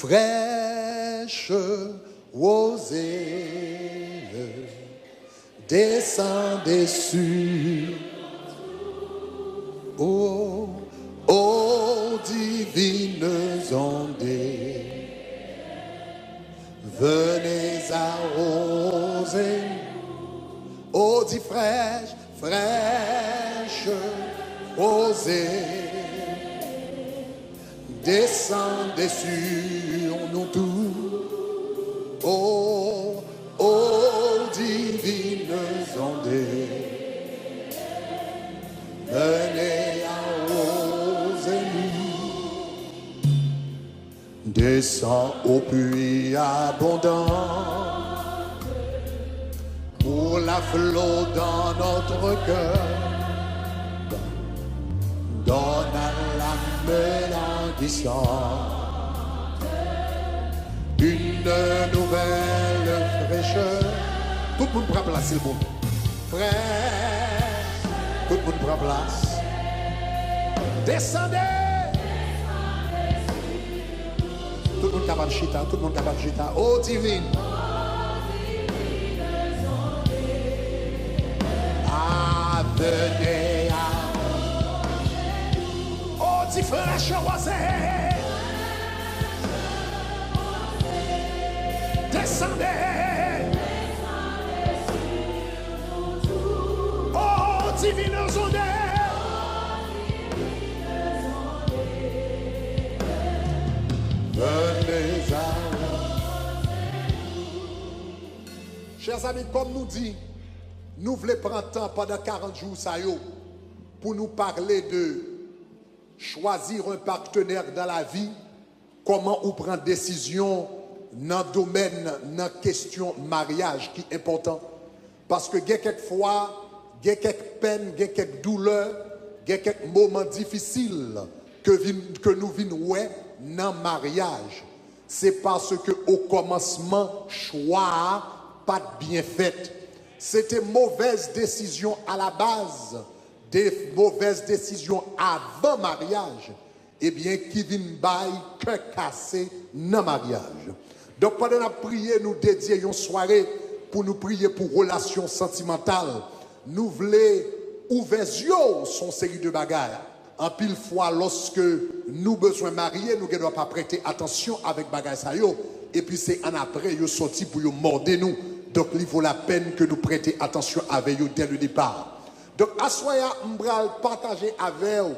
fraîche rosée, descendez sur, oh, ô divines ondées, venez arroser, ô dit fraîche, fraîche rosée, descendez sur nous tous, ô divines ondées, venez arroser nous, descends au puits abondant, pour la flot dans notre cœur, donne à l'âme languissante une nouvelle fraîcheur. Tout le monde prend place, s'il vous plaît. Fraîche, tout le monde prend place. Descendez. Tout le monde capable de chita, tout le monde capable de chita. Oh divine. Venez à oh dit fraîche rosée, descendez, oh divines ondées, venez à. Chers amis, comme nous dit, nous voulons prendre temps pendant 40 jours ça y est, pour nous parler de choisir un partenaire dans la vie, comment on prend décision dans le domaine, dans la question mariage qui est important. Parce que quelquefois, il y a quelques peines, il y a quelques douleurs, il y a quelques moments difficiles que nous vivons dans le mariage. C'est parce qu'au commencement, choix pas bien fait. C'était mauvaise décision à la base, des mauvaises décisions avant mariage, eh bien, qui viennent bailler que cassé dans mariage. Donc, pendant la prière, nous dédions une soirée pour nous prier pour relations sentimentales. Nous voulons ouvrir son série de bagages. En pile fois, lorsque nous besoin marier, nous ne devons pas prêter attention avec bagages ça yo. Et puis c'est en après, ils sorti pour nous morder nous. Donc, il vaut la peine que nous prêtions attention avec eux dès le départ. Donc, à soya, je vais partager avec vous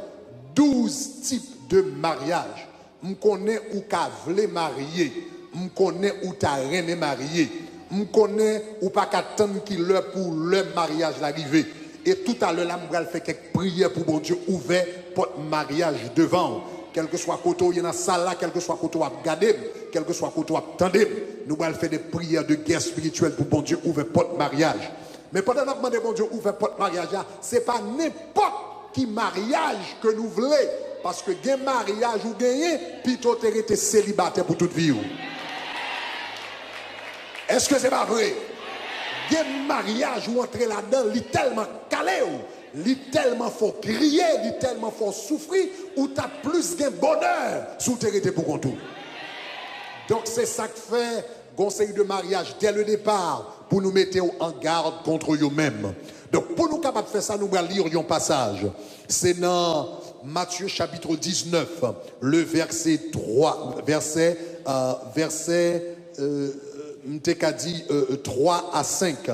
12 types de mariage. Je connais où qu'a voulu marier. Je connais où t'as rené marié. Je connais où pas qu'attendre qu'il l'heure pour le mariage l'arrivée. Et tout à l'heure, je vais faire quelques prières pour bon Dieu ouvert pour le mariage devant. Quel que soit côté il y a dans salle là, quel que soit côté à regarder, quel que soit côté à attendre, nous allons faire des prières de guerre spirituelle pour bon Dieu ouvrir porte mariage. Mais pendant que nous demandons bon Dieu ouvrir porte mariage, ce n'est pas n'importe qui mariage que nous voulons. Parce que gain mariage ou gagner, plutôt tu es célibataire pour toute vie. Est-ce que c'est pas vrai? Gain mariage ou entrer là-dedans, il est tellement calé. Il est tellement faut crier, il est tellement faut souffrir, ou tu as plus de bonheur sous terre pour contour. Donc c'est ça que fait conseil de mariage dès le départ pour nous mettre en garde contre eux-mêmes. Donc pour nous capables de faire ça, nous allons lire un passage. C'est dans Matthieu chapitre 19, le verset 3, verset 3 à 5.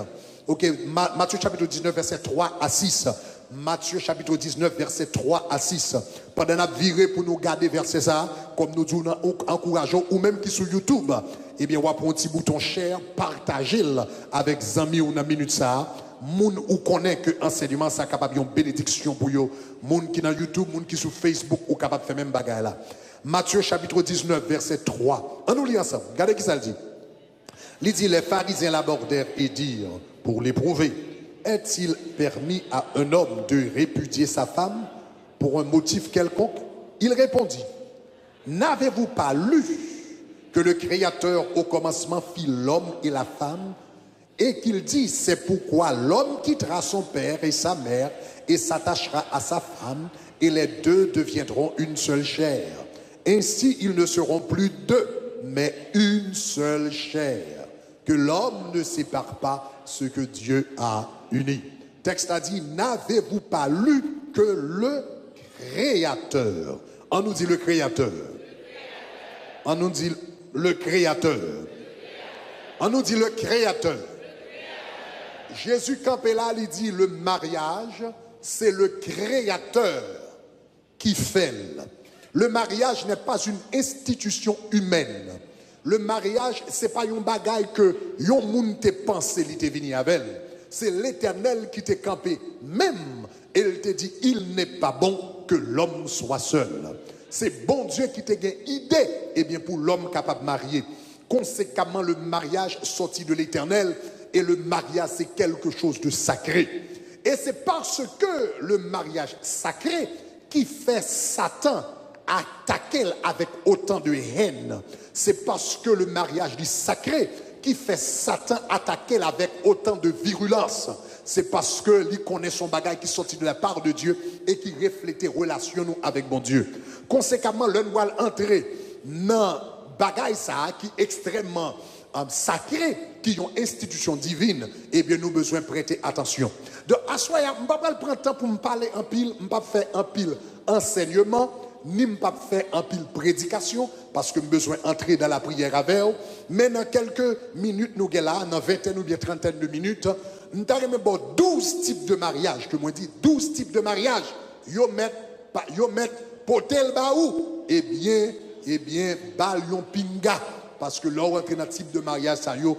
Ok, Matthieu chapitre 19, verset 3 à 6. Matthieu chapitre 19, verset 3 à 6. Pendant la virée pour nous garder verset ça, comme nous disons, encourageons, ou même qui sur YouTube, eh bien, on va prendre un petit bouton share, partager avec Zami ou dans minute ça. Moun ou connaît que enseignement ça capable une bénédiction pour yo. Moun qui dans YouTube, moun qui sur Facebook ou capable faire même bagaille là. Matthieu chapitre 19, verset 3. On nous lit ensemble. Regardez qui ça le dit. Il dit, les pharisiens l'abordèrent et dirent, pour l'éprouver, est-il permis à un homme de répudier sa femme pour un motif quelconque? Il répondit, n'avez-vous pas lu que le Créateur au commencement fit l'homme et la femme, et qu'il dit, c'est pourquoi l'homme quittera son père et sa mère et s'attachera à sa femme, et les deux deviendront une seule chair. Ainsi, ils ne seront plus deux, mais une seule chair. Que l'homme ne sépare pas ce que Dieu a uni. Texte a dit, n'avez-vous pas lu que le Créateur, on nous dit le Créateur, on nous dit le Créateur, on nous dit le Créateur. Jésus campé là, il dit le mariage, c'est le Créateur qui fait. Le mariage n'est pas une institution humaine. Le mariage, ce n'est pas un bagaille que yon moun te pensé, il te venu avec. C'est l'Éternel qui t'est campé. Même, il te dit, il n'est pas bon que l'homme soit seul. C'est bon Dieu qui t'a gagné idée, eh bien, pour l'homme capable de marier. Conséquemment, le mariage sorti de l'Éternel, et le mariage, c'est quelque chose de sacré. Et c'est parce que le mariage sacré qui fait Satan attaquer avec autant de haine. C'est parce que le mariage du sacré qui fait Satan attaquer avec autant de virulence. C'est parce que lui connaît son bagage qui sortit de la part de Dieu et qui reflétait relation nous avec mon Dieu. Conséquemment, l'un doit entrer dans bagage ça qui est extrêmement sacré, qui est une institution divine. Eh bien, nous besoin prêter attention. Donc, à soi, je ne vais pas prendre le temps pour me parler en pile, je ne vais pas faire en pile enseignement, ni me pas faire en pile prédication, parce que j'ai besoin d'entrer dans la prière avec vous. Mais dans quelques minutes, nous sommes là, dans vingtaine ou bien trentaine de minutes, nous avons 12 types de mariage, que moi dis 12 types de mariage. Yo met potel baou, eh bien, bal yon pinga, parce que là, on entre dans le type de mariage, ça yo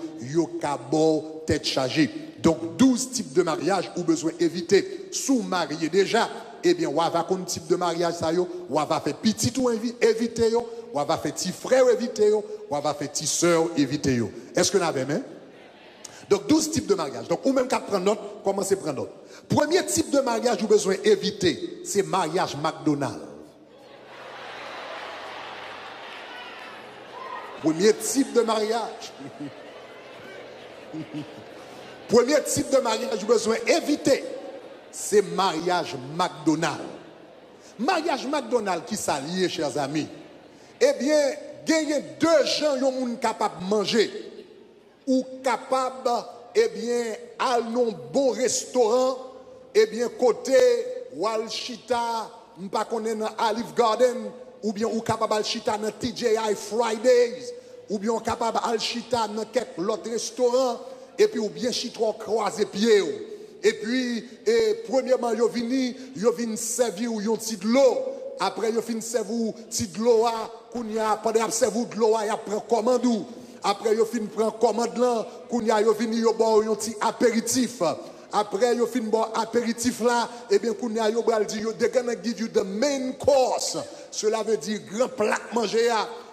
kabo tête chargée. Donc, 12 types de mariage, ou besoin éviter. Sous marié déjà, eh bien, on va faire un type de mariage, ça yo, on va faire petit ou éviter yo, on va faire petit frère éviter yo, on va faire petit soeur éviter yo. Est-ce que vous avez même? Donc, 12 types de mariage. Donc, ou même qu'à prendre note, commencez à prendre note. Premier type de mariage, vous besoin éviter, c'est mariage McDonald's. Premier type de mariage. Premier type de mariage, vous besoin éviter, c'est mariage McDonald's. Mariage McDonald's qui s'allie, chers amis. Eh bien, il y a deux gens qui sont capables de manger ou capables, eh bien, à un bon restaurant, eh bien, côté Walchita, pas connaît dans Olive Garden, ou bien ou capable de chita dans TGI Fridays, ou bien ou capable de chita dans quelques autres restaurants, et puis ou bien chita croiser pieds. Et puis, premièrement, yo vini servir ou yon ti de l'eau. Après, yo fin servir ti de l'eau, kounya, pendant servir de l'eau, y a prend commande. Après, yo fin prend commande là, kounya, yo vini yo bon yon ti apéritif. Après, yo fin bon apéritif là, et bien, kounya, yo bral di, yo they gonna give you the main course. Cela veut dire grand plat manger.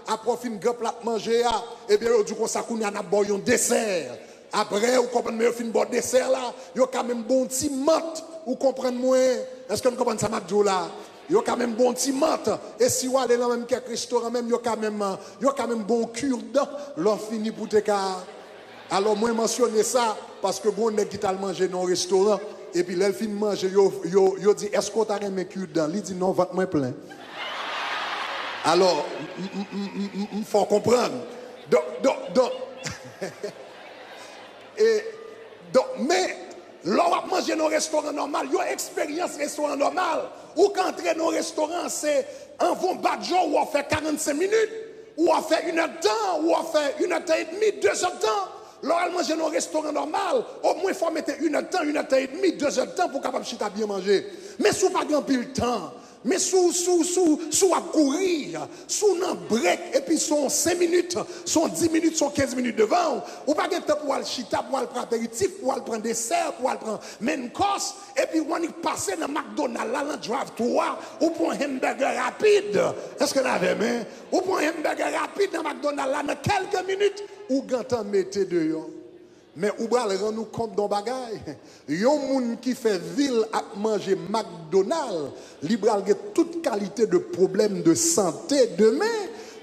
Après, fin grand plat manger, et bien, yo du coup, ça kounya na bon yon dessert. Après, vous comprenez, mais vous finissez bon dessert là, vous avez quand même bon petit mat, vous comprenez moi. Est-ce que vous comprenez ça, Mabdou là? Vous avez quand même bon petit mat. Et si vous allez dans même quelques restaurants, même, vous avez quand même bon cure-dent, l'on finit pour te cas. Alors, moi, mentionner ça, parce que bon, nèg qui t'a mangé dans un restaurant, et puis là, il finit manger, yo dit, est-ce qu'on t'a remis cure-dent? Il dit, non, ventre moins plein. Alors, il faut comprendre. Donc, et donc, mais l'on va manger dans un restaurant normal, il y a une expérience restaurant normal. Ou quand entrer dans un restaurant, c'est un bon badjo où on fait 45 minutes, ou on fait 1 heure de temps, ou on fait 1 heure et demie, 2 heures de temps. L'on va manger dans un restaurant normal, au moins il faut mettre 1 heure de temps, 1 heure et demie, 2 heures de temps pour capable de bien manger. Mais si vous n'avez pas de temps, mais sous à courir, sous un break, et puis sont 5 minutes, sont 10 minutes, sont 15 minutes devant, ou pas de temps pour aller chita, pour aller prendre apéritif, pour aller prendre dessert, pour aller prendre main course, et puis on y passe dans McDonald's, là, dans drive-thru, ou pour un hamburger rapide. Est-ce que vous avez même? Ou pour un hamburger rapide dans McDonald's, là, dans quelques minutes, ou gantan mettez dehors. Mais ou bral rend nous compte d'un bagay. Yon moun qui fait ville à manger McDonald's, libral a toute qualité de problème de santé demain.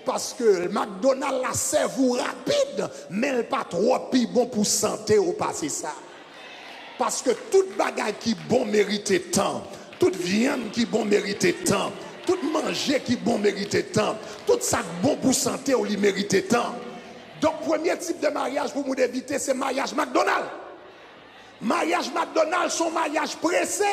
Parce que McDonald's la serve rapide, mais elle pas trop bon pour santé au passé ça. Parce que toute bagay qui bon mérite temps, toute viande qui bon mérite temps, tout manger qui bon mérite temps, toute ça bon pour santé ou li mérite tant. Donc premier type de mariage pour nous éviter c'est mariage McDonald's. Mariage McDonald's son mariage pressé.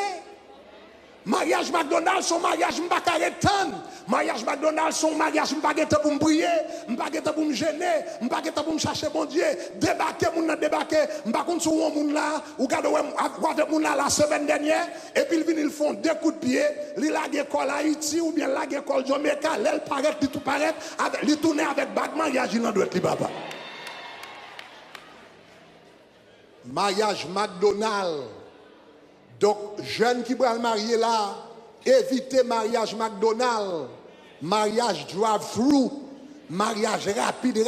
Mariage McDonald's son mariage m'bakare tan. Mariage McDonald's son mariage m'bakare pour me prier, m'bakare pour me gêner, m'bakare pour me chercher bon Dieu, débarquer moun nan débarquer, m'bakon sou moun là, ou gade avec moun là la semaine dernière et puis ils font deux coups de pied, li la école Haïti ou bien la école Jamaica, l'elle paraît li tout paraît, li tourner avec bad mariage il nan doit li papa. Mariage McDonald's. Donc, jeunes qui vont marier là, évitez mariage McDonald's, mariage drive-thru, mariage rapide,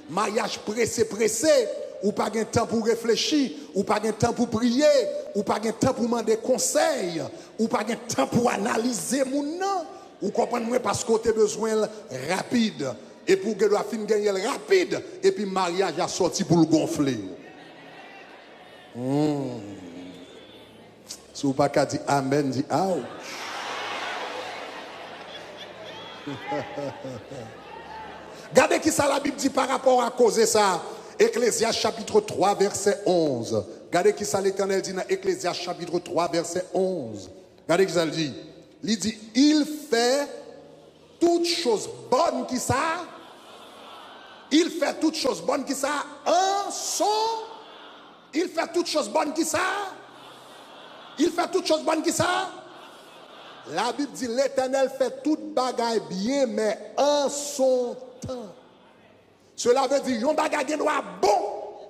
mariage pressé, ou pas de temps pour réfléchir, ou pas de temps pour prier, ou pas de temps pour demander conseil, ou pas de temps pour analyser mon nom. Ou comprenez parce que vous avez besoin rapide. Et pour que la fin gagne rapide, et puis mariage a sorti pour le gonfler. Si vous n'avez pas dit Amen, dit ouch. Regardez qui ça la Bible dit par rapport à causer ça. Ecclésiaste chapitre 3, verset 11. Regardez qui ça l'Éternel dit dans Ecclésiaste chapitre 3, verset 11. Regardez qui ça le dit. Il dit, il fait toutes choses bonnes qui ça. Il fait toutes choses bonnes qui ça. Un son. Il fait toutes choses bonnes qui ça. Il fait toutes choses bonnes qui ça. La Bible dit l'Éternel fait toute bagaille bien, mais en son temps. Cela veut dire yon bagaille doit bon,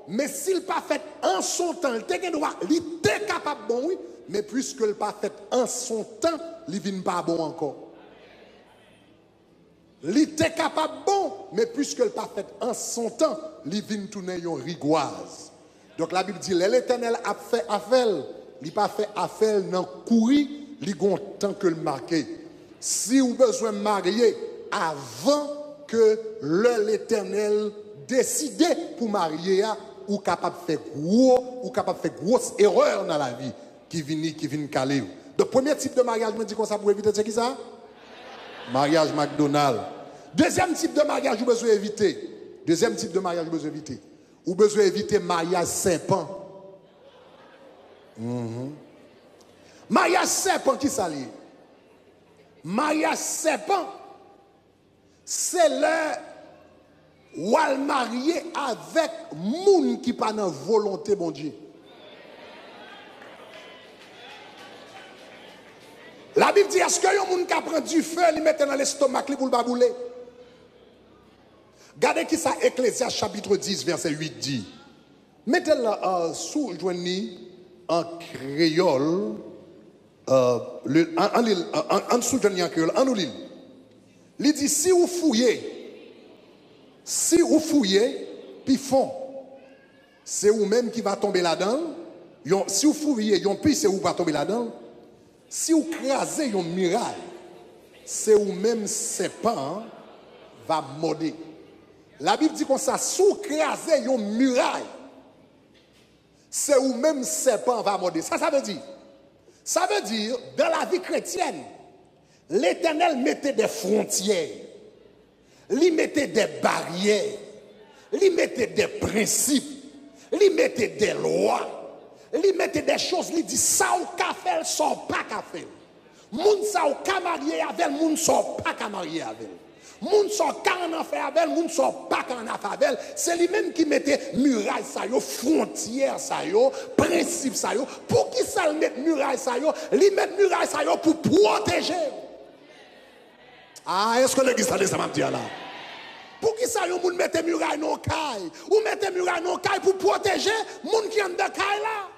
mais s'il pas fait en son temps, il était capable bon, oui, mais puisque il pas fait en son temps, il vient pas bon encore. Il était capable bon, mais puisque il pas fait en son temps, il vient tourner yon rigoise. Donc la Bible dit l'Éternel a fait affaire. Il n'a pas fait affaire dans courir, il a un temps que le marqué. Si vous avez besoin de marier avant que l'Éternel décide pour marier, ou capable de faire grosse erreur dans la vie qui vient caler. Le premier type de mariage, je me dis qu'on ça pour éviter, c'est qui ça? Mariage McDonald's. Deuxième type de mariage, vous avez besoin d'éviter. Deuxième type de mariage, vous avez besoin d'éviter. Vous avez besoin d'éviter mariage serpent. Mariage serpent qui s'allie. Mariage serpent, c'est le ou al marié avec moun qui pas dans volonté bon Dieu. La Bible dit est-ce que yon moun qui prend du feu, il mette dans l'estomac pour le babouler. Regardez qui ça Ecclésiaste chapitre 10 verset 8 dit. Mettez-le sous joigni en créole, en sous-joigné en créole, en nous lit. Il dit si vous fouillez, puis fond, c'est vous-même qui va tomber là-dedans. Si vous fouillez, c'est vous qui va tomber là-dedans. Si vous crasez une muraille, c'est vous-même serpent va morder. La Bible dit comme ça, si vous crasez une muraille, c'est où même serpent va morder. Ça veut dire? Ça veut dire, dans la vie chrétienne, l'Éternel mettait des frontières, il mettait des barrières, il mettait des principes, il mettait des lois, il mettait des choses, il dit ça ou qu'a fait, ça ou pas qu'a fait. Moun ça ou qu'a marié avec, moun ça ou pas qu'a marié avec. Moun sont quand en fait avec, moun sont pas quand en fait avec. C'est lui-même qui mettait muraille ça yo, frontière ça yo, principe ça yo. Pour qui ça le met muraille ça yo? Lui met muraille ça yo pour protéger. Ah, est-ce que l'église a dit ça m'a dit là? Pour qui ça yo moun mette muraille non caille? Ou mette muraille non caille pour protéger moun qui en de caille là?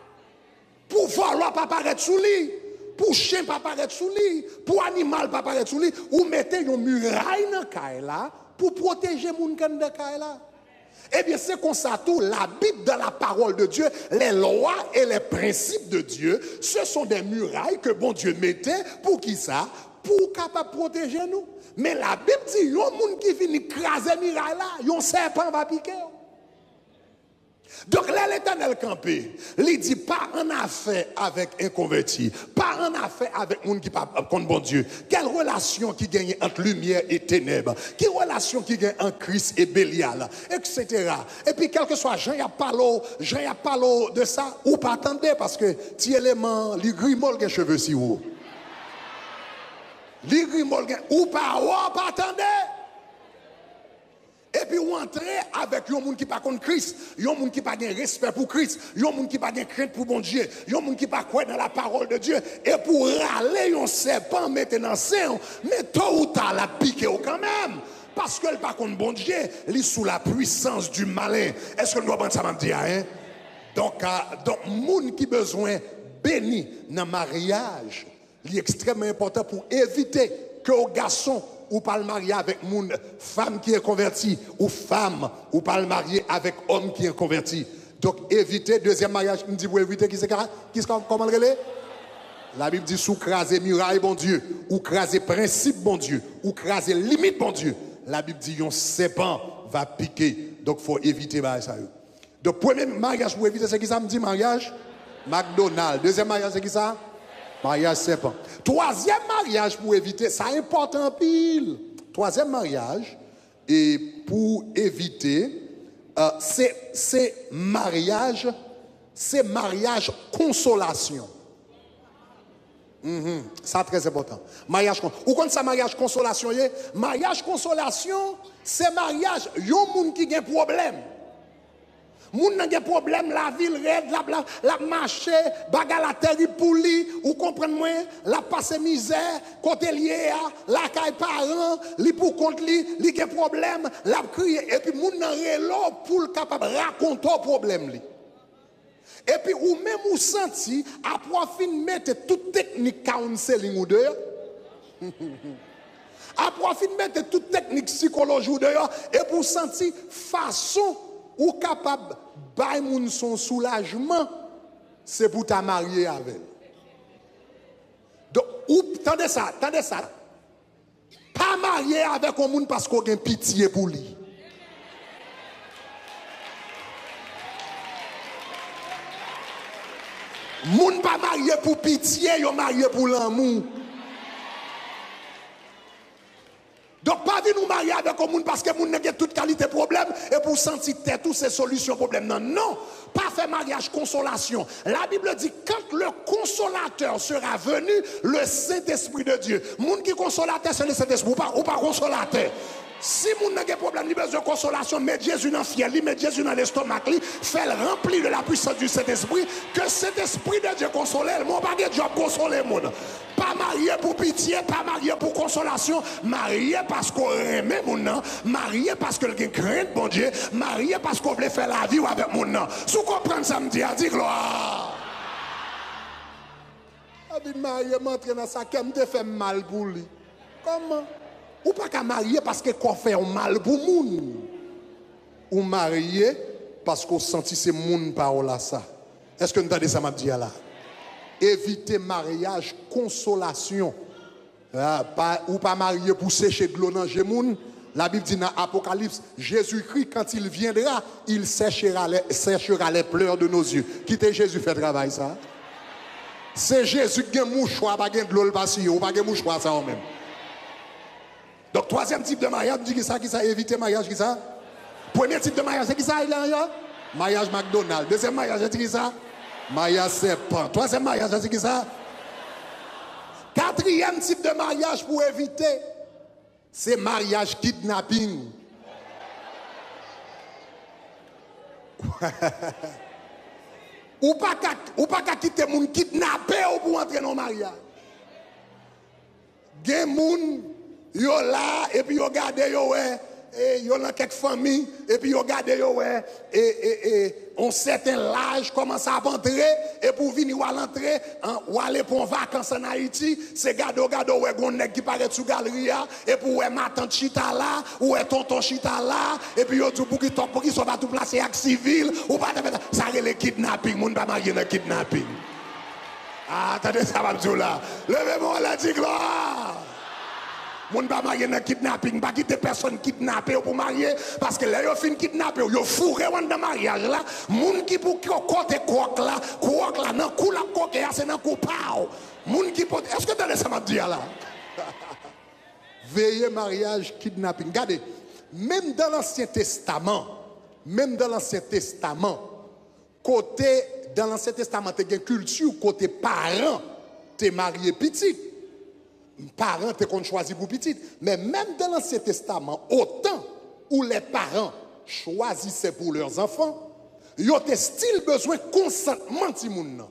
Pour voir pas paraître sous lui. Pour chien pas paraître sous lui, pour animal pas paraître sous lui, ou mettez une muraille dans caille là pour protéger moun kan de caille là. Eh bien c'est comme ça tout la Bible dans la parole de Dieu, les lois et les principes de Dieu, ce sont des murailles que bon Dieu mettait pour qui ça? Pour capable protéger nous. Mais la Bible dit yon moun qui vient craser muraille là, yon serpent va piquer. Donc là, l'Éternel campé, il dit pas en affaire avec un converti, pas en affaire avec monde qui pas contre bon Dieu. Quelle relation qui gagne entre lumière et ténèbres? Quelle relation qui gagne entre Christ et Bélial, etc. Et puis, quel que soit Jean y a parlé de ça, ou pas attendez, parce que ti élément, li grimol gen cheveux si haut. Li grimol gen, ou pas attendez. Et puis, ou entrer avec un monde qui pas contre Christ, un monde qui pas de respect pour Christ, un monde qui pas de crainte pour bon Dieu, un monde qui pas croire dans la parole de Dieu, et pour râler un serpent, mettre dans le sein, mais tôt ou tard, la pique quand même. Parce que le pas contre bon Dieu, il est sous la puissance du malin. Est-ce que nous avons ça me dire, hein? Donc, monde qui besoin béni dans le mariage, il est extrêmement important pour éviter que aux garçons ou pas le marier avec une femme qui est convertie, ou femme, ou pas le marier avec homme qui est converti. Donc, éviter, deuxième mariage, me dit pour éviter, comment le relais? La Bible dit, sous craser muraille, bon Dieu, ou craser principe, bon Dieu, ou craser limite, bon Dieu. La Bible dit, un serpent va piquer. Donc, il faut éviter ça. Donc, premier mariage pour éviter, c'est qui ça me dit, mariage? McDonald's. Deuxième mariage, c'est qui ça? Mariage serpent. Troisième mariage pour éviter, ça important pile. Troisième mariage, et pour éviter, c'est mariage consolation. Ça très important. Mariage ou quand ça mariage consolation, mariage consolation, c'est mariage, yon moun qui gen problème. Moun nan gen problème, la ville raide, la marché, baga la terrible pour lui, ou comprenez-moi, la passe misère, côté lié, la caille parent, li pour compte li gen problème, la crier, et puis moun nan relo pour le capable raconter problème li. Et puis ou même ou senti, après fin mettre toute technique counseling ou dehors. Après fin mettre toute technique psychologie ou dehors, et pour sentir façon ou capable bay moun son soulagement, c'est pour ta marier avec elle. Donc, ou tendez ça. Pas marier avec un monde parce qu'on a pitié pour lui. Moun pas marié pour pitié, yo marié pour l'amour. Donc, pas venir nous marier avec un monde parce que moun n'a pas toute qualité de problème et pour sentir toutes ces solutions problème. Non, pas faire mariage consolation. La Bible dit quand le consolateur sera venu, le Saint-Esprit de Dieu. Moun qui consolateur, c'est le Saint-Esprit ou pas consolateur. Si moun n'a pas de problème, il a besoin de consolation, met Jésus dans le fiel, met Jésus dans l'estomac, fait le remplir de la puissance du Saint-Esprit, que cet esprit de Dieu console, mon pas de job consoler moun. Pas marié pour pitié, pas marié pour consolation, marié parce qu'on aime moun, marié parce que quelqu'un craint bon Dieu, marié parce qu'on veut faire la vie avec moun. Si vous comprenez ça, me dit gloire. Abi marié m'entraîne dans ça, qui me fait mal pour lui. Comment? Ou pas qu'à marier parce que qu'on fait un mal pour moun. Ou marié parce qu'on sentit ces moun parole à ça. Est-ce que nous entendez ça m'a dit là? Éviter mariage consolation. Ou pas marié pour sécher de l'eau dans les moun. La Bible dit dans Apocalypse, Jésus-Christ quand il viendra, il séchera les pleurs de nos yeux. Qui était Jésus fait travail ça? C'est Jésus qui a un mouchoir, pas de l'eau le passé, ou pas de mouchoir ça même. Donc, troisième type de mariage, dit qui ça, éviter mariage, qui ça? Premier type de mariage, c'est qui ça, il a? Mariage McDonald's. Deuxième mariage, c'est qui ça? Mariage serpent. Troisième mariage, c'est qui ça? Quatrième type de mariage pour éviter, c'est mariage kidnapping. Ou pas qu'à quitter mon kidnappé ou pour entrer dans le mariage. Gen moun yo là et puis yo gade yo et yo dans quelques familles et puis yo gade yo et on certain âge commence à rentrer et pour venir ou à l'entrée ou aller pour vacances en Haïti c'est gado ouais gon nèg qui paraît sous galerie et pour ouais ma tante chita là ou ouais tonton chita là et puis yo tout pour qui soit pas tout placé avec civil ou pas ça le kidnapping moun pas marié dans kidnapping. Ah attendez ça va me dire là levez-moi la dit gloire. Moun pas marié dans kidnapping, pas quitter personne kidnappé pour marier parce que là yo fin kidnapper, yo fourré dans mariage là, moun qui pour côté croc là nan kou la coque c'est nan kou pao. Moun qui peut est-ce que tu as ça m'a dit là? Veillez mariage kidnapping. Regardez, même dans l'Ancien Testament, côté dans l'Ancien Testament, tu as une culture côté parents, tu es marié petit. Parents te qu'on choisi pour petit, mais même dans l'Ancien Testament, autant où les parents choisissaient pour leurs enfants, ils ont style besoin consentement ti moun.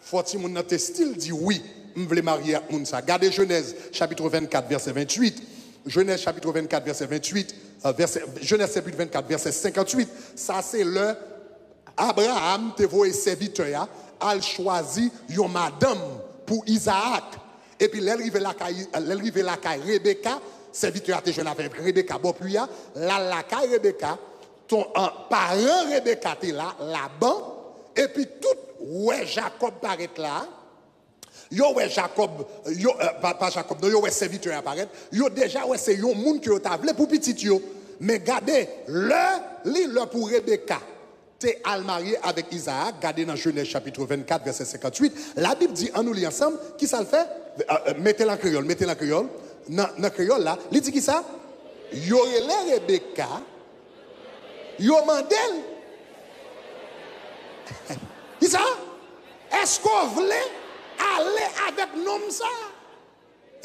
Faut ti moun te style dit oui, je veux marier avec moun ça. Regardez Genèse chapitre 24 verset 28. Genèse chapitre 24 verset 28, Genèse chapitre 24 verset 58, ça c'est le Abraham te voye serviteur a choisi yon madame pour Isaac. Et puis, l'arrivée la caille Rebecca, serviteur a jeune avec Rebecca, bon, puis la caille Rebecca, ton parent Rebecca était là, là-bas, et puis tout, ouais, Jacob paraît là, yo, ouais, Jacob, yo, pas Jacob, non, yo, ouais, serviteur apparaît, yo, déjà, ouais, c'est yon moun qui yo table pour petit yo, mais gardez, le pour Rebecca, t'es al marié avec Isaac, gardez dans Genèse chapitre 24, verset 58, la Bible dit, en nous lit ensemble, qui ça le fait? Mettez-la en créole. Dans le créole là, il dit qui ça? Yo relè Rebecca, yo mandel. Qui ça? Est-ce qu'on voulait aller avec nom ça?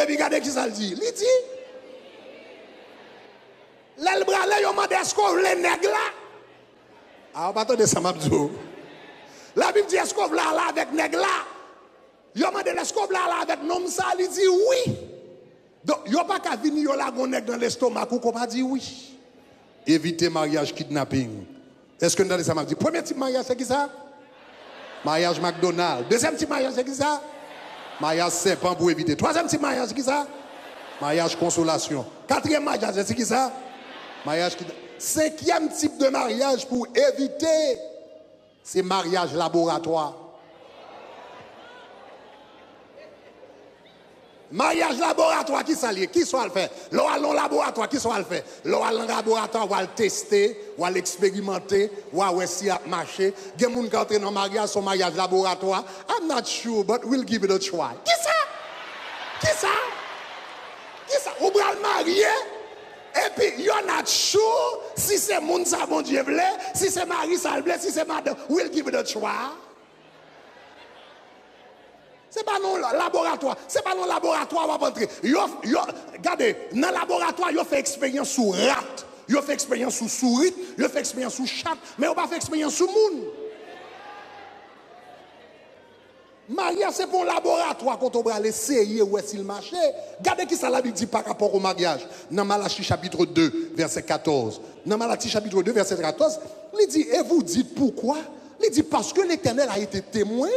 Et puis regardez qui ça le dit. Il dit, l'el bralè yo mandé est-ce qu'on voulait nèg là? Ah, pas attendez ça m'abdou. La Bible dit est-ce qu'on voulait aller avec nèg là? Yo mande l'escove là avec nom ça, il dit oui. Donc yo pas qu'à venir yo la gonnek dans l'estomac ou qu'on pas dit oui. Éviter mariage kidnapping. Est-ce que nous ça m'a dit premier type mariage c'est qui ça? Mariage McDonald's. Deuxième type mariage c'est qui ça? Mariage serpent pour éviter. Troisième type mariage c'est qui ça? Mariage consolation. Quatrième mariage c'est qui ça? Mariage kidnapping. Cinquième type de mariage pour éviter c'est mariage laboratoire. Mariage laboratoire, qui s'allie? Qui soit le fait? L'on a un laboratoire, qui soit le fait? L'on a un laboratoire, on va le tester, on va l'expérimenter, on va voir si ça marche. Il y a des gens qui entrent dans le mariage, son mariage laboratoire. I'm not sure, but we'll give it a try. Qui ça? Qui ça? Qui ça? On va le marier. Et puis, you're not sure si c'est moun sa bon Dieu vle, si c'est Marie sa vle, si c'est madame, we'll give it a try. C'est pas non laboratoire. C'est pas non laboratoire va rentrer. Regardez, dans le laboratoire, ils fait expérience sur rat, ils fait expérience sur souris, ils fait expérience sur chat, mais on pas fait expérience sur moun. Mariage c'est pour un laboratoire quand on va essayer où est-ce qu'il marche. Regardez qui ça la Bible dit par rapport au mariage. Dans Malachie chapitre 2 verset 14. Dans Malachie chapitre 2 verset 14, il dit et vous dites pourquoi? Il dit parce que l'Éternel a été témoin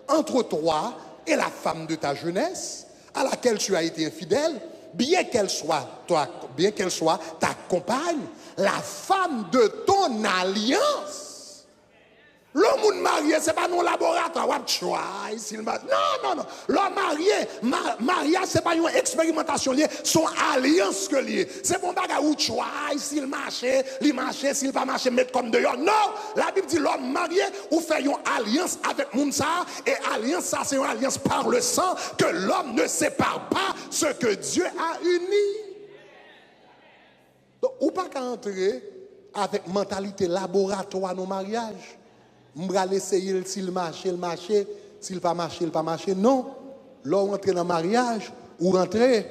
entre toi et la femme de ta jeunesse, à laquelle tu as été infidèle, bien qu'elle soit ta compagne, la femme de ton alliance. L'homme marié, ce n'est pas non laboratoire, non. L'homme mariage, ce n'est pas une expérimentation liée, son alliance que liée. C'est bon bagage où tu s'il marche, s'il pas marche, mettre comme dehors. Non, la Bible dit l'homme marié, ou fait une alliance avec Mounsa, et alliance, ça c'est une alliance par le sang, que l'homme ne sépare pas ce que Dieu a uni. Donc, ou pas qu'à entrer avec mentalité laboratoire dans le mariage. M'bral essayer s'il marche, s'il pas marche, non. Là on rentre dans le mariage, ou rentrer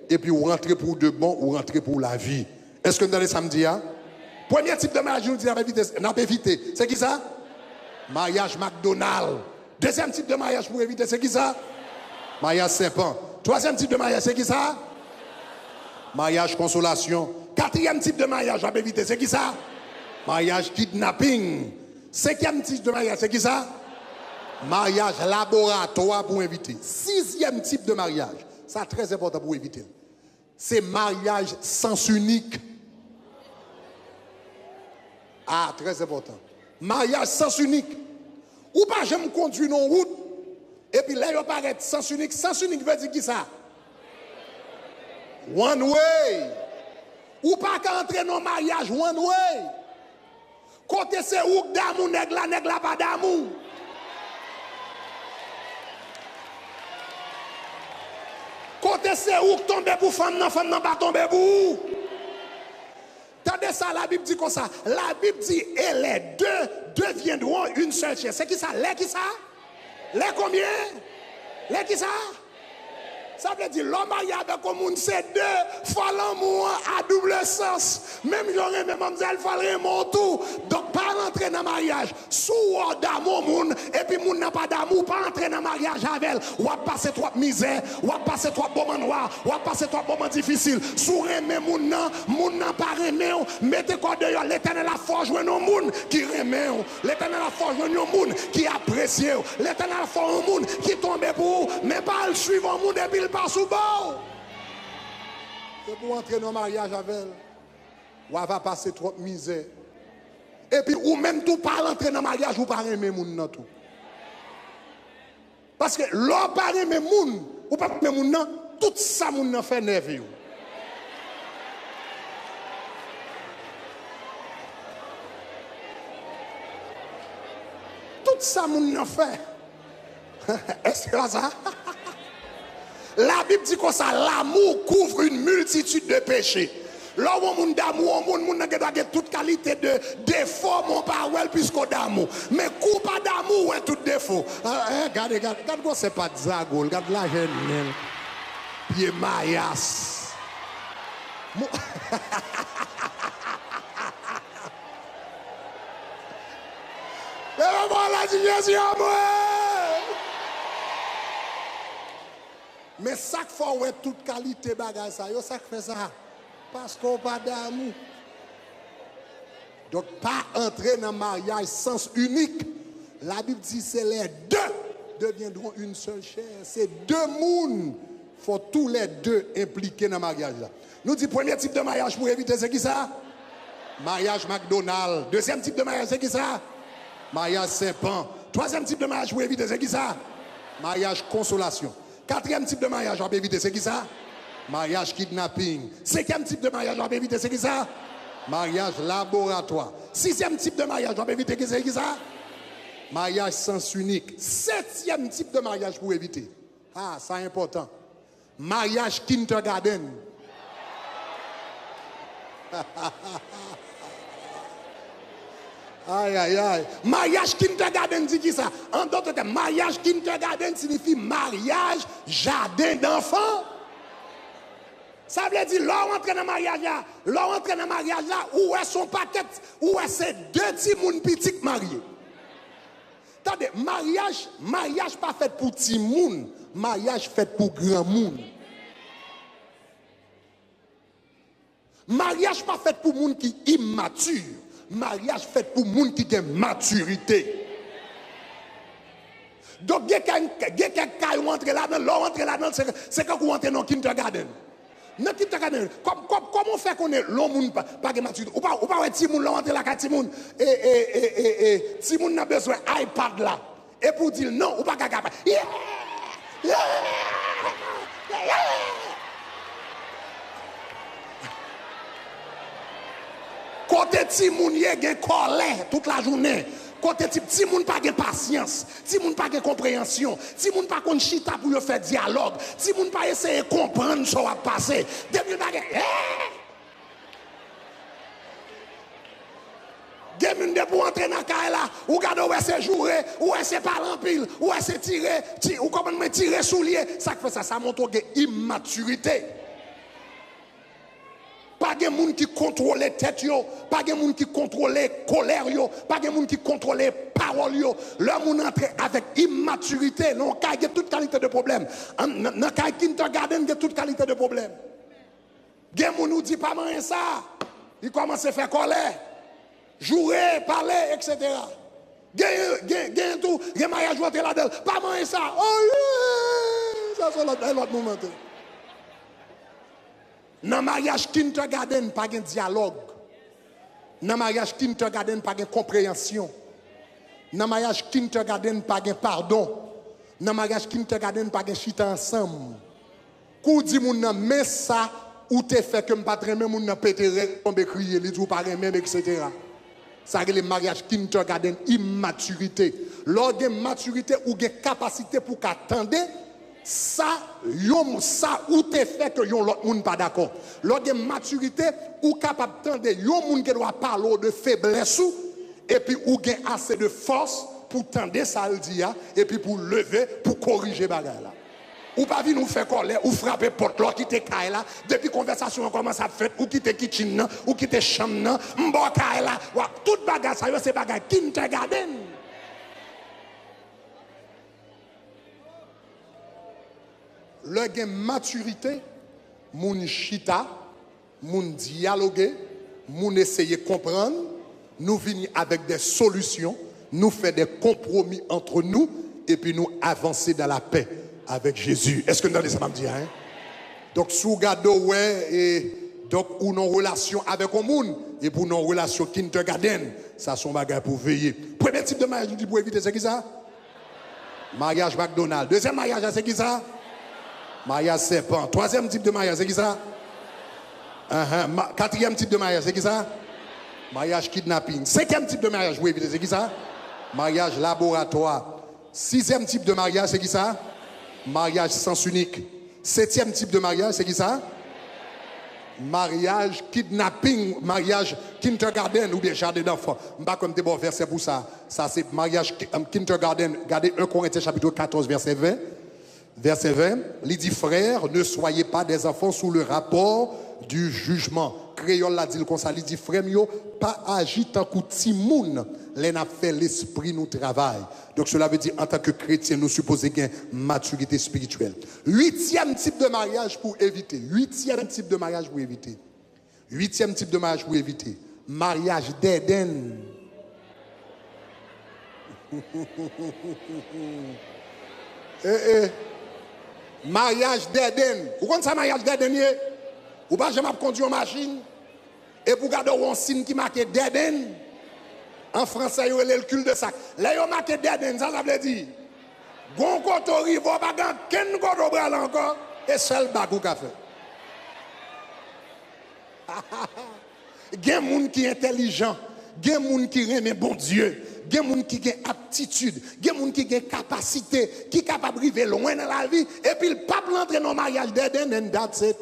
et puis ou rentrer pour de bon, ou rentrer pour la vie. Est-ce que nous allons samedi hein? Premier type de mariage nous dit n'a pas évité. C'est qui ça? Mariage McDonald's. Deuxième type de mariage pour éviter, c'est qui ça? Mariage serpent. Troisième type de mariage, c'est qui ça? Mariage consolation. Quatrième type de mariage à éviter, c'est qui ça? Mariage kidnapping. Cinquième type de mariage, c'est qui ça? Mariage laboratoire pour éviter. Sixième type de mariage, ça très important pour éviter. C'est mariage sens unique. Ah, très important. Mariage sens unique. Ou pas, je me conduis dans route. Et puis là, il apparaît sens unique. Sens unique veut dire qui ça? One way. Ou pas qu'à entrer dans le mariage, one way. Côté c'est où d'amour, nèg la pas d'amour. Côté c'est où tomber pour femme nan pas tomber pour où. Tendez ça, la Bible dit comme ça. La Bible dit, et les deux deviendront une seule chair. C'est qui ça? Les qui ça? Les combien? Les qui ça? Ça veut dire l'homme avec un monde, c'est deux fois l'amour à double sens. Même j'aurais même mademoiselle, il faudrait mon tout. Donc, pas rentrer dans le mariage. Sous d'amour, et puis moun n'a pas d'amour, pas entrer dans le mariage avec elle. Ou à passer trop de misère, ou à passer trop de moments noirs, ou à passer trop de moments difficiles. Sous remet moun n'a pas remet, mettez quoi dehors. L'éternel a forgé un monde qui remet. L'éternel a forgé un monde qui apprécie. L'éternel a forgé un monde qui tombe pour vous, mais pas le suivre un monde et puis pas sous bord. C'est pour entrer dans le mariage avec elle. Ou elle va passer trop de misère. Et puis, ou même tout pas entrer dans le mariage, ou pas aimer moun nan tout. Parce que l'homme pas aimer moun, ou pas aimer moun nan, tout ça moun nan fait nerveux. Tout ça moun nan fait. Est-ce que ça? La Bible dit comme ça, l'amour couvre une multitude de péchés. L'homme a d'amour, on a toute qualité de défaut, mon parole, puisqu'on d'amour. Mais coup pas d'amour, tout défaut. Regardez, c'est pas de zagol, regarde la jeune, pied maillas. Mais voilà, Jésus, moi. Mais ça fait ouais toute qualité bagage ça, yo ça fait ça parce qu'on pas d'amour. Donc pas entrer dans le mariage sens unique. La Bible dit c'est les deux deviendront une seule chair. C'est deux mondes. Faut tous les deux impliqués dans le mariage là. Nous dit premier type de mariage pour éviter c'est qui ça? Mariage McDonald's. Deuxième type de mariage c'est qui ça? Mariage Saint-Pan. Troisième type de mariage pour éviter c'est qui ça? Mariage consolation. Quatrième type de mariage, on peut éviter, c'est qui ça? Mariage kidnapping. Cinquième type de mariage, on peut éviter, c'est qui ça? Mariage laboratoire. Sixième type de mariage, on peut éviter, c'est qui ça? Mariage sens unique. Septième type de mariage pour éviter. Ah, ça est important. Mariage kindergarten. Aïe, aïe, aïe. Mariage kindergarten dit qui ça? En d'autres termes, mariage kindergarten signifie mariage jardin d'enfants. Ça veut dire, l'on entre dans le mariage là, où est son paquet, où est ces deux petits moun petits mariés. Attendez, mariage pas fait pour petit moun, mariage fait pour grand moun. Mariage pas fait pour moun qui immature. Mariage fait pour les gens qui ont maturité. Donc, il y a quelqu'un qui rentre là-dedans, c'est quand vous entrez dans le kindergarten. Dans le kindergarten, comment fait qu'on est l'homme pas de maturité? Ou pas petit monde rentre là, petit monde, et petit monde a besoin d'iPad là. Et pour dire non, ou pas capable. Côté ti moun yé gen colère toute la journée. Côté ti moun pas gen patience, ti moun pas gen compréhension, ti moun pas kon chita pour faire dialogue, ti moun pas essayer comprendre ce qui va passer. Depuis pas gen Gen de pour entrer dans la caille là, ou gade où est-ce jouer, où est-ce parler en pile, où est-ce tirer, ou comment me tirer soulier, ça fait ça montre gen immaturité. Pas de gens qui contrôlent la tête, pas de gens qui contrôlent la colère, pas de gens qui contrôlent les paroles. L'homme entre avec immaturité, non, il y a toute qualité de problème. Dans le kindergarten, il y a toute qualité de problème. Les gens nous disent pas manger ça. Ils commencent à faire colère, jouer, parler, etc. Gagne tout, les mariages vont là-dedans. Pas manger ça. Oh, ça c'est l'autre moment. Dans le mariage kindergarten, pas de dialogue. Dans le mariage kindergarten, pas de compréhension. Dans le mariage kindergarten, pas de pardon. Dans le mariage kindergarten, pas de chita ensemble. Kou di moun nan mais ça ou te fait que m'pas très même n'a pété tomber crier les ou pas même etc. Ça c'est le mariage kindergarten immaturité. Lors de maturité ou de capacité pour qu'attendre ça ou te fait que yon l'autre monde pas d'accord. Lors de maturité ou capable d'attendre yon monde qui doit parler de faiblesse et puis ou gain assez de force pour tendre ça le dit et puis pour lever pour corriger bagarre là. Ou pas venir nous faire colère ou frapper porte là qui te caille là depuis conversation commence à faire ou quitter kitchen ou quitter chambre m'bo caille là toute bagarre ça c'est bagarre kindergarten. Le gain maturité moun chita moun dialoguer moun essayer comprendre nous venir avec des solutions nous faire des compromis entre nous et puis nous avancer dans la paix avec Jésus. Est-ce que nous avons ça me dire hein? Donc sous gado ouais et donc ou non relation avec un monde et pour non relation kindergarten ça son bagage pour veiller. Premier type de mariage nous dit pour éviter c'est qui ça? Mariage McDonald's. Deuxième mariage c'est qui ça? Mariage serpent. Troisième type de mariage c'est qui ça? Quatrième type de mariage c'est qui ça? Mariage kidnapping. Cinquième type de mariage pour éviter c'est qui ça? Mariage laboratoire. Sixième type de mariage c'est qui ça? Mariage sens unique. Septième type de mariage, c'est qui ça? Mariage kidnapping, mariage kindergarten ou bien jardin d'enfants. Je ne sais pas comme tu bon verset pour ça. Ça, c'est mariage kindergarten. Regardez 1 Corinthiens chapitre 14, verset 20. Verset 20, il dit frères, ne soyez pas des enfants sous le rapport du jugement. Créole l'a dit comme ça, il dit frère, pas agir tant que timoun, les n'a fait l'esprit nous travaille. Donc cela veut dire en tant que chrétien, nous supposons qu'il y a une maturité spirituelle. Huitième type de mariage pour éviter. Huitième type de mariage pour éviter. Huitième type de mariage pour éviter. Mariage d'Éden. Mariage d'Éden. Vous connaissez ça, mariage d'Éden? Ou pas jamais conduire une machine et pour garder un signe qui marque d'Éden. En français, il y a le cul de sac. Là, il y a marqué d'Éden, ça veut dire gon koto rivo bagan ken koto bral encore et seul bagou ka fait. Gen moun qui intelligent, gen moun qui aime bon Dieu. Gen moun qui a aptitude, gen moun qui a capacité, qui est capable de vivre loin dans la vie, et puis le pape l'entre dans le mariage d'Éden, and that's it.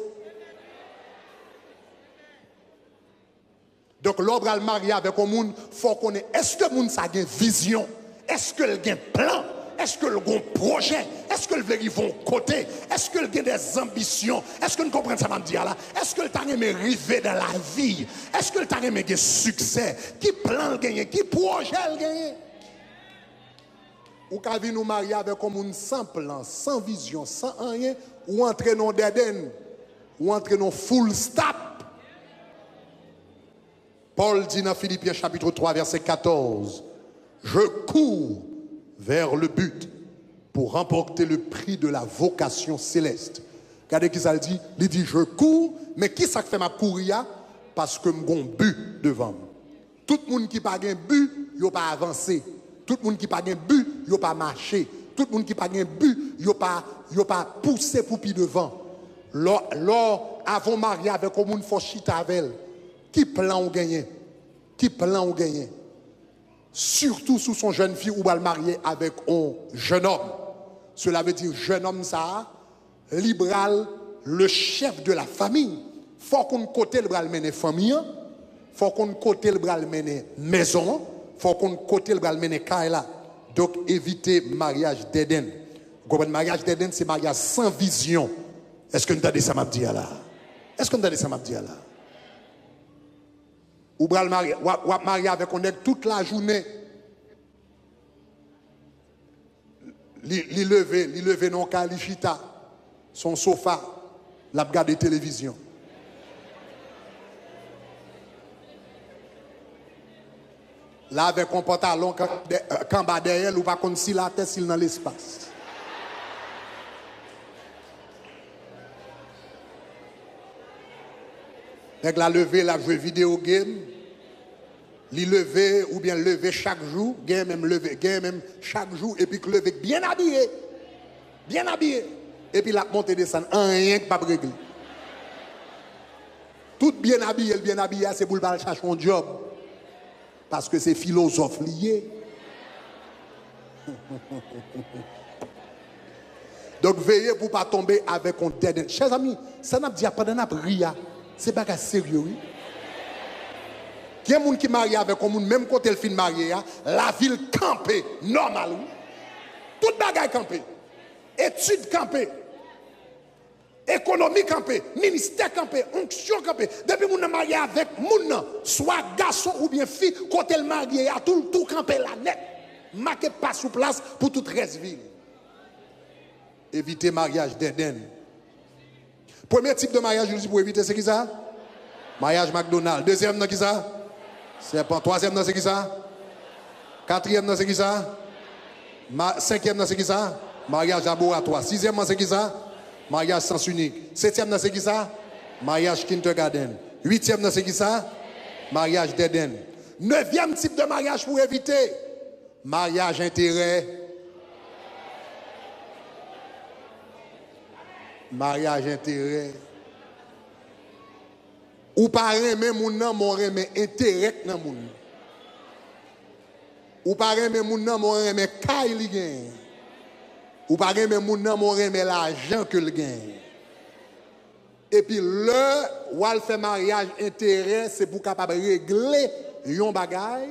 Donc, l'homme va le marier avec un monde, il faut qu'on ait, est-ce que le monde a une vision? Est-ce que le a un plan? Est-ce que le a un projet? Est-ce que le veut vont côté? Est-ce que le a des ambitions? Est-ce que nous comprenons ça, me dire là? Est-ce que le temps aimé arriver dans la vie? Est-ce que le temps aimé gagner succès? Qui plan le gagner? Qui projet le gagner? Ou quand vi nous marier avec un monde sans plan, sans vision, sans rien, ou entrer dans d'Éden, ou entrer dans full stop. Paul dit dans Philippiens chapitre 3 verset 14, je cours vers le but pour remporter le prix de la vocation céleste. Regardez qui ça dit, il dit je cours, mais qui ça fait ma courir? Parce que j'ai un but devant moi. Tout le monde qui n'a pas un but, il n'a pas avancé. Tout le monde qui n'a pas un but, il n'a pas marché. Tout le monde qui n'a pas un but, il n'a pas poussé pour pied devant. Lors avant marié avec un monde, il faut chiter avec elle. Qui plan ou gagner? Qui plan ou gagner? Surtout sous son jeune fille ou va le marier avec un jeune homme. Cela veut dire jeune homme ça, libéral, le chef de la famille. Faut qu'on côté le bras mener famille, faut qu'on côté le bras mener maison, faut qu'on côté le bras mener kaila. Donc éviter mariage d'Éden. Le mariage d'Éden c'est mariage sans vision. Est-ce que nous avons dit ça m'a dit là? Est-ce que nous avons dit ça m'a dit là? Ou bral marié avec on est toute la journée. Li levé non kalifita son sofa, la regarder télévision. Là avec un pantalon quand bas derrière ou pas comme si la tête s'il dans l'espace. Avec la levée, la jouer vidéo game, li lever ou bien lever chaque jour, game même lever, game même chaque jour, et puis lever bien habillé, et puis la montée descendre, rien que pas régler. tout bien habillé, c'est pour le chercher un job. Parce que c'est philosophe lié. Donc veillez pour ne pas tomber avec un dead end. Chers amis, ça n'a pas dit pendant n'a ria, c'est pas sérieux, oui. Il y a des gens qui marient avec un monde, même quand elle finit mariée, la ville campée, normal, oui. Tout bagaille campé. Études campées. Économie campée. Ministère campé. Onction campée. Depuis que vous marié avec moun, soit garçon ou bien fille, quand elle mariée, tout campé la net. Marquez pas sous place pour toute reste ville. Éviter mariage d'Eden. Premier type de mariage, je dis pour éviter, c'est qui ça? Mariage McDonald's. Deuxième, c'est qui ça? C'est pas. Troisième, c'est qui ça? Quatrième, c'est qui ça? Cinquième, c'est qui ça? Mariage laboratoire. Sixième, c'est qui ça? Mariage sens unique. Septième, c'est qui ça? Mariage kindergarten. Huitième, c'est qui ça? Mariage d'Eden. Neuvième type de mariage pour éviter. Mariage intérêt. Mariage intérêt. Ou pas aimer moun nan, mon aimer intérêt nan moun. Ou pas aimer moun nan, mon aimer kay li gen. Ou pas aimer moun nan, mon aimer l'argent que le gagne. Et puis le ou al fait mariage intérêt, c'est pour capable régler yon bagay.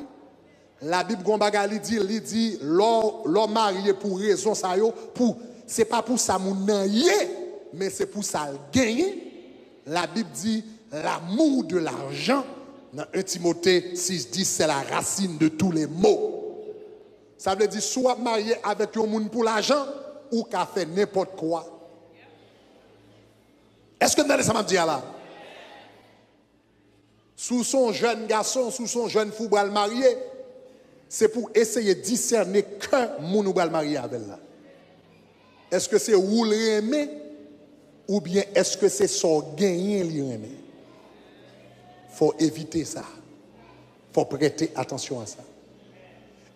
La Bible gon bagay li dit l'homme marié pour raison ça yo, pour c'est pas pour ça moun nan yé, mais c'est pour ça le gagner. La Bible dit l'amour de l'argent, dans 1 Timothée 6,10, c'est la racine de tous les maux. Ça veut dire soit marié avec un monde pour l'argent ou qu'a fait n'importe quoi. Est-ce que vous entendez ça m'a dit là? Sous son jeune garçon, sous son jeune fou bral marié, c'est pour essayer de discerner qu'un monde ou bral marié avec là. Est-ce que c'est ou le aimer ou bien est-ce que c'est son gagner lui aimer? Faut éviter ça. Faut prêter attention à ça.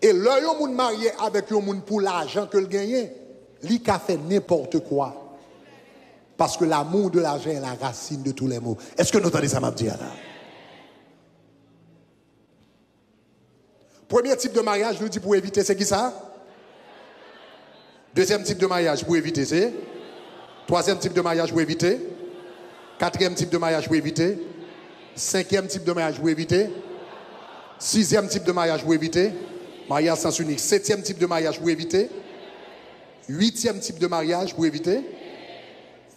Et là, yon moun marié avec yon moun pour l'argent que le gagne, li ka fait n'importe quoi. Parce que l'amour de l'argent est la racine de tous les maux. Est-ce que vous entendez ça m'a dit là? Premier type de mariage, je vous dis pour éviter, c'est qui ça? Deuxième type de mariage pour éviter, c'est? Troisième type de mariage pour éviter? Quatrième type de mariage pour éviter? Cinquième type de mariage pour éviter? Sixième type de mariage pour éviter? Mariage sens unique. Septième type de mariage pour éviter? Huitième type de mariage pour éviter?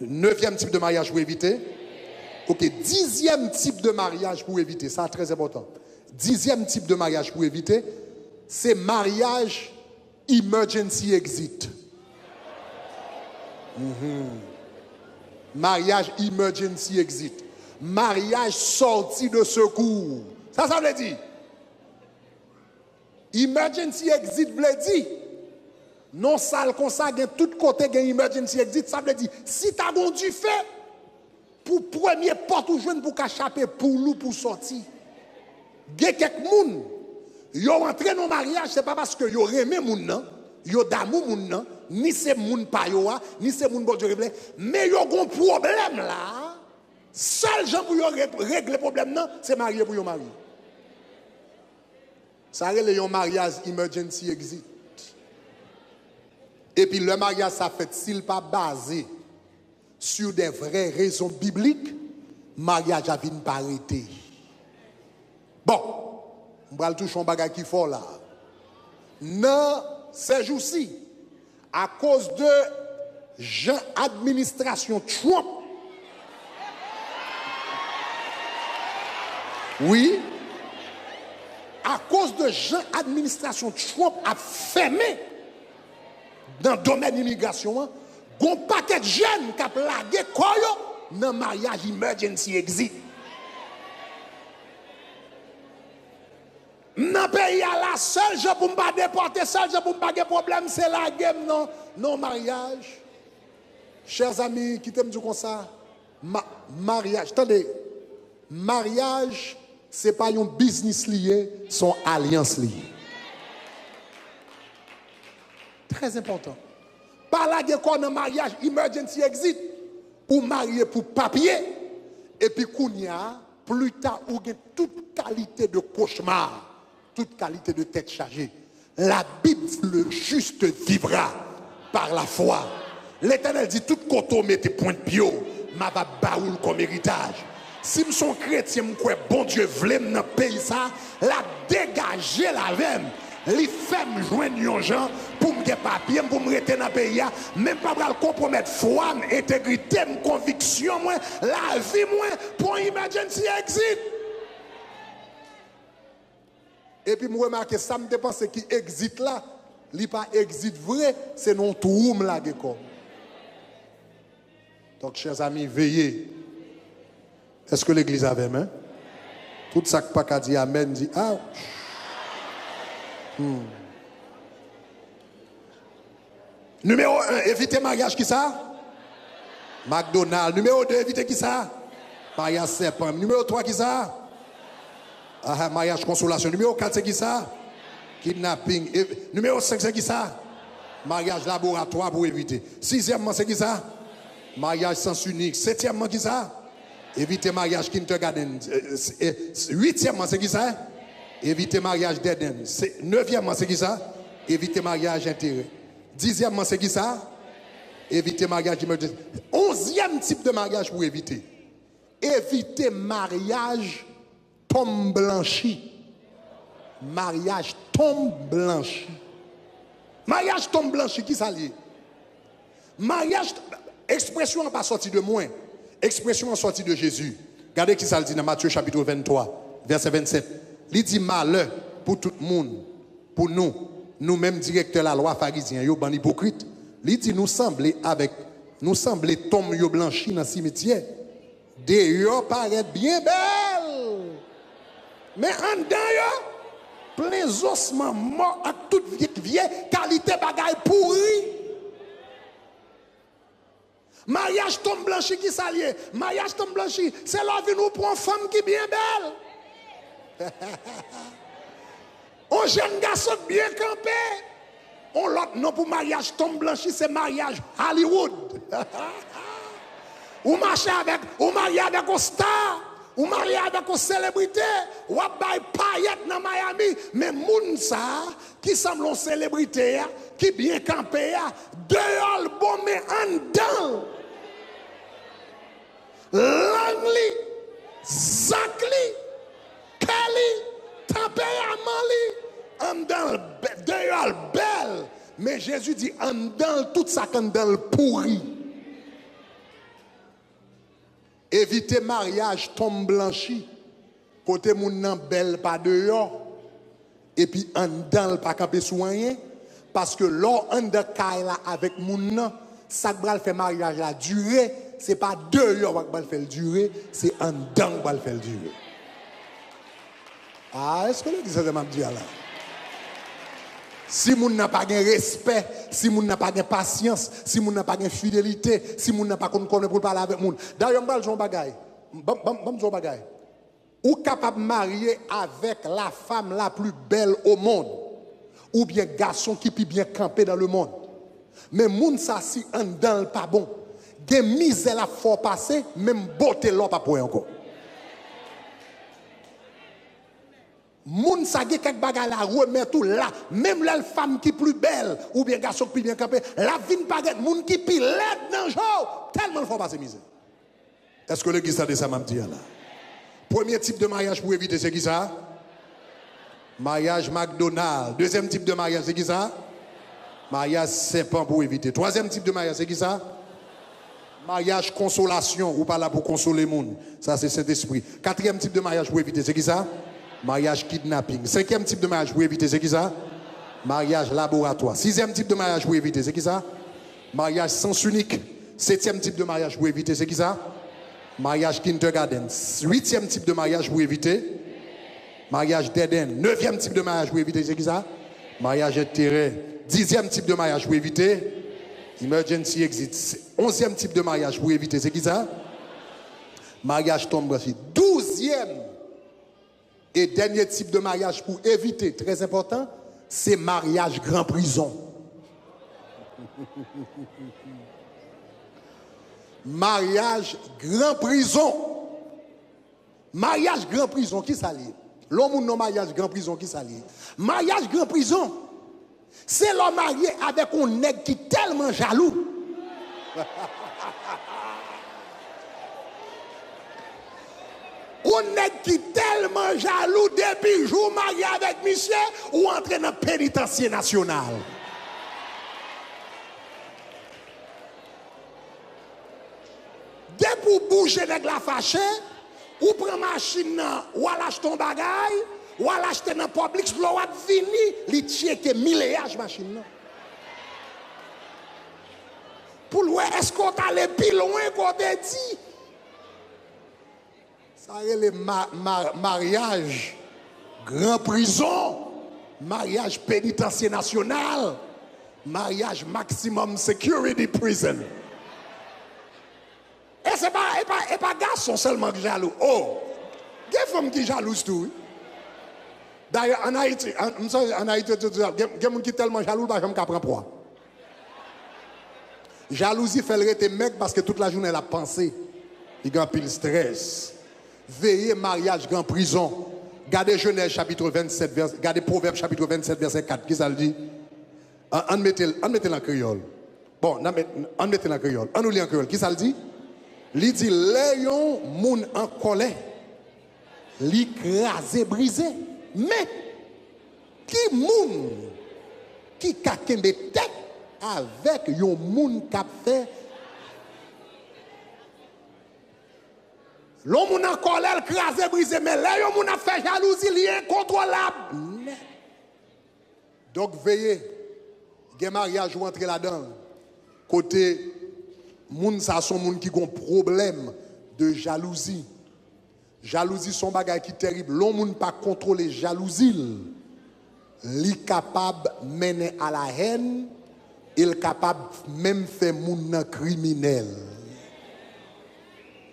Neuvième type de mariage pour éviter? Ok, dixième type de mariage pour éviter, ça très important. Dixième type de mariage pour éviter, c'est mariage emergency exit. Mariage emergency exit. Mariage sorti de secours. Ça veut dire. Emergency exit veut dire. Non sale comme ça, tout côté gain emergency exit, ça veut dire si tu as bon du fait pour premier porte ou jeune pour échapper pour nous pour sortir. Il y a quelques moun yo rentré dans le mariage, c'est pas parce que yo aimé moun nan, yo d'amour moun nan, ni c'est moun pa yo ni c'est moun bon Dieu révélé, mais yo gon problème là. Seul gens pour yo régler problème nan, c'est marié pour yo marié. Ça relève un mariage emergency exit. Et puis le mariage, ça fait, s'il pas basé sur des vraies raisons bibliques, mariage a vient pas arrêter. Bon, on va toucher un bagage qui faut là. Non, ces jours-ci, à cause de Jean administration Trump, oui, à cause de Jean administration Trump a fermé dans le domaine de l'immigration, il y a un paquet de jeunes qui ont plagué dans le mariage emergency exit. Dans le pays, la seule chose pour ne pas déporter, seule chose pour ne pas avoir de problème, c'est la game, non mariage. Chers amis, qui t'aiment dire comme ça, mariage, attendez, mariage, ce n'est pas un business lié, c'est une alliance liée. Très important. Par là, il y a un mariage emergency exit, ou marié pour papier, et puis kounya, plus tard, ou gain toute qualité de cauchemar, toute qualité de tête chargée. La Bible, le juste vivra par la foi. L'Éternel dit, tout côté mettez point de pied, m'a va baoul comme héritage. Si je suis chrétien, je bon Dieu voulait dans le pays, ça, la dégager la veine. Les femmes joignent les gens pour me faire papier, pour me rester dans le pays, même pas pour compromettre foi, intégrité, conviction, la vie, pour une emergency exit. Et puis, je remarque que ça me dépense qui exit là, il n'est pas exit vrai, c'est non tout là. Donc, chers amis, veillez. Est-ce que l'église a main? Tout ça que pas dit amen, dit ah. Numéro 1, éviter mariage qui ça? McDonald's. Numéro 2, éviter qui ça? Mariage serpent. Numéro 3, qui ça? Ah, mariage consolation. Numéro 4, c'est qui ça? Kidnapping. Numéro 5, c'est qui ça? Mariage laboratoire pour éviter. Sixièmement, c'est qui ça? Mariage sens unique. Septièmement, qui ça? Éviter mariage kindergarten. Huitièmement, c'est qui ça? Éviter mariage d'Eden. Neuvièmement, c'est qui ça? Éviter mariage intérêt. Dixièmement, c'est qui ça? Éviter mariage d'emergency. 11e type de mariage pour éviter. Éviter mariage tombe blanchi. Mariage tombe blanchi. Mariage tombe blanchi, qui ça lié? Mariage, expression n'a pas sorti de moi. Expression en sortie de Jésus. Regardez qui ça le dit dans Matthieu chapitre 23, verset 27. Il dit malheur pour tout le monde, pour nous, nous-mêmes directeurs de la loi pharisiens, yo ban hypocrite. Il dit nous semblons tomber yo blanchi dans le cimetière. D'ailleurs paraît bien belle. Mais en dedans plein ossements morts avec toute vieille qualité bagaille pourri. Mariage tombe blanchi qui s'allie. Mariage tombe blanchi, c'est la vie nous pour une femme qui est bien belle. Un jeune garçon bien campé. On l'autre non pour mariage tombe blanchi, c'est mariage Hollywood. Ou marcher avec, ou marier avec un star, ou marier avec une célébrité, ou bail paillettes dans Miami, mais moun ça qui semble une célébrité, qui bien campé, dehors bon mais en dedans. Langley, Zakli, Kelly, Tapé Amali, en dehors belle. Mais Jésus dit en dedans tout ça qu'en dedans pourri. Éviter mariage tombe blanchi. Côté moun nan belle pas dehors. Et puis en dedans pas camper soigné. Parce que l'or en de là avec moun nan, ça va faire mariage la durée. Ce n'est pas dehors qui va faire durer, c'est en dedans qui va faire durer. Ah, est-ce que l'église m'a dit là? Si moun n'a pas de respect, si moun n'a pas de patience, si moun n'a pas de fidélité, si moun n'a pas de connaître pour parler avec moun. D'ailleurs, je vais vous dire un bagay. Ou capable de marier avec la femme la plus belle au monde, ou bien garçon qui peut bien camper dans le monde. Mais moun ça si en dedans pas bon. Des misères la fort passer, même beauté l'or pas pour encore. Moun sa ge kek bagay la remet tout là, même la femme qui plus belle ou bien garçon qui bien campé, la vine pas get moun qui pi l'aide dans jour, tellement fort passer misère. Est-ce que l'église a de ça m'a dit là? Premier type de mariage pour éviter c'est qui ça? Mariage McDonald's. Deuxième type de mariage c'est qui ça? Mariage serpent pour éviter. Troisième type de mariage c'est qui ça? Mariage consolation, ou pas là pour consoler le monde. Ça, c'est Saint-Esprit. Quatrième type de mariage pour éviter, c'est qui ça? Mariage kidnapping. Cinquième type de mariage pour éviter, c'est qui ça? Mariage laboratoire. Sixième type de mariage pour éviter, c'est qui ça? Mariage sens unique. Septième type de mariage pour éviter, c'est qui ça? Mariage kindergarten. Huitième type de mariage pour éviter. Mariage d'Eden. Neuvième type de mariage pour éviter, c'est qui ça? Mariage intérêt. Dixième type de mariage pour éviter. Emergency exit. 11e type de mariage pour éviter, c'est qui ça? Mariage tombe blanchi. 12e et dernier type de mariage pour éviter, très important, c'est mariage grand prison. Mariage grand prison. Mariage grand prison, qui s'allie? L'homme non mariage grand prison, qui s'allie? Mariage grand prison, c'est l'homme marié avec un nègre qui est tellement jaloux. Un nègre qui est tellement jaloux depuis jour marié avec monsieur ou entré dans le pénitencier national. Dès pour bouger avec la fâche, ou prend machine, ou à l'acheter ton bagage, ou à l'acheter dans le public, ou à venir, il tient milliards de machines. Pour lui, est-ce qu'on t'a allé plus loin qu'on t'a dit? Ça est le mariage, grand prison, mariage pénitencier national, mariage maximum security prison. Et ce n'est pas garçon seulement qui jaloux. Oh, il y a des femmes qui jalousent tout. D'ailleurs, en Haïti, il y a des gens qui sont tellement jaloux, ils ne peuvent pas prendre poids. Jalousie fait le rete mec parce que toute la journée, elle a pensé. Il y a un pile stress. Veillez mariage grand prison. Gardez Genèse chapitre 27, gardez Proverbe chapitre 27, verset 4. Qui ça le dit? On mettez en créole. Bon, on mettez en créole. On nous lit en créole. Qui ça le dit? Il dit, léon moun en colère, l'écrasé, brisé. Mais, qui moun qui a kembe tête avec yon moun qui a fait l'homme moun en colère, écrasé, brisé. Mais léon moun a fait jalousie, il est incontrôlable. Donc, veillez, il y a un mariage ou entrer là-dedans. Côté moun ça sont moun qui ont problème de jalousie. Jalousie son bagage qui terrible. L'on moun pas contrôler jalousie. Li capable mener à la haine, il capable même faire moun criminel.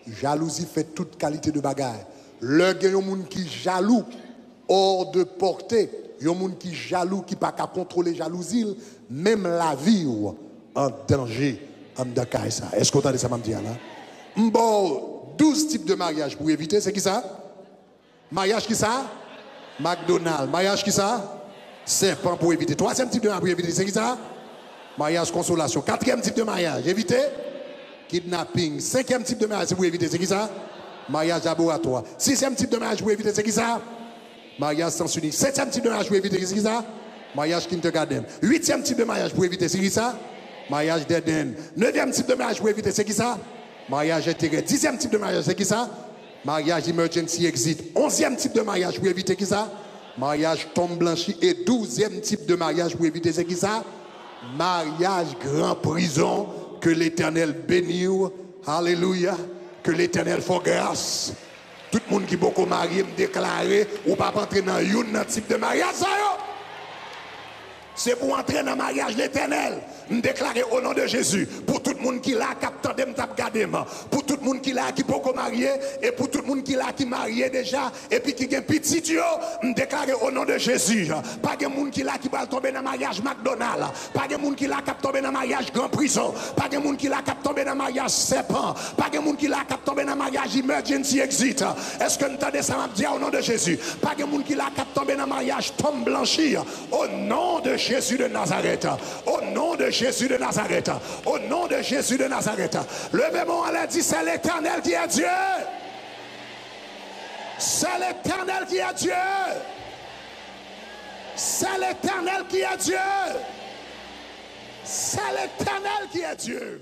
Jalousie fait toute qualité de bagage. Le gen moun qui jaloux hors de portée, yon moun qui jaloux qui pas qu'à contrôler jalousie, même la vie ou en danger. Est-ce qu'on t'a ça m'a dit là? Bon, 12 types de mariage pour éviter, c'est qui ça? Mariage qui ça? McDonald's. Mariage qui ça? Serpent pour éviter. Troisième type de mariage pour éviter, c'est qui ça? Mariage consolation. Quatrième type de mariage, éviter? Kidnapping. Cinquième type de mariage pour éviter, c'est qui ça? Mariage laboratoire. Sixième type de mariage pour éviter, c'est qui ça? Mariage sens unique. Septième type de mariage pour éviter, c'est qui ça? Mariage kindergarten. Huitième type de mariage pour éviter, c'est qui ça? Mariage d'Eden. Neuvième type de mariage pour éviter, c'est qui ça? Mariage intérêt. Dixième type de mariage, c'est qui ça? Mariage emergency exit. Onzième type de mariage pour éviter, qui ça? Mariage tombe blanchi. Et 12e type de mariage pour éviter, c'est qui ça? Mariage grand prison. Que l'Éternel bénisse. Alléluia. Que l'Éternel fasse grâce. Tout le monde qui est beaucoup marié me déclarer ou pas entrer dans un type de mariage, ça yo. C'est pour entrer dans le mariage l'Éternel. Me déclarer au nom de Jésus. Pour tout le monde qui l'a capté de m'tap pour tout le monde qui l'a qui beaucoup marié et pour tout le monde qui l'a qui marié déjà et puis qui a un petit Dieu, me déclarer au nom de Jésus. Pas de monde qui l'a qui va tomber dans le mariage McDonald's. Pas de monde qui l'a qui tomber dans le mariage grand prison. Pas de monde qui l'a qui tomber dans le mariage serpent. Pas de monde qui l'a qui tomber dans le mariage emergency exit. Est-ce que nous entendez ça m'a dit au nom de Jésus? Pas de monde qui l'a qui tomber dans le mariage tombe blanchi. Au nom de Jésus de Nazareth. Au nom de Jésus de Nazareth. Au nom de Jésus de Nazareth. Levez-moi, elle a dit, c'est l'Éternel qui est Dieu. C'est l'Éternel qui est Dieu. C'est l'Éternel qui est Dieu. C'est l'Éternel qui est Dieu.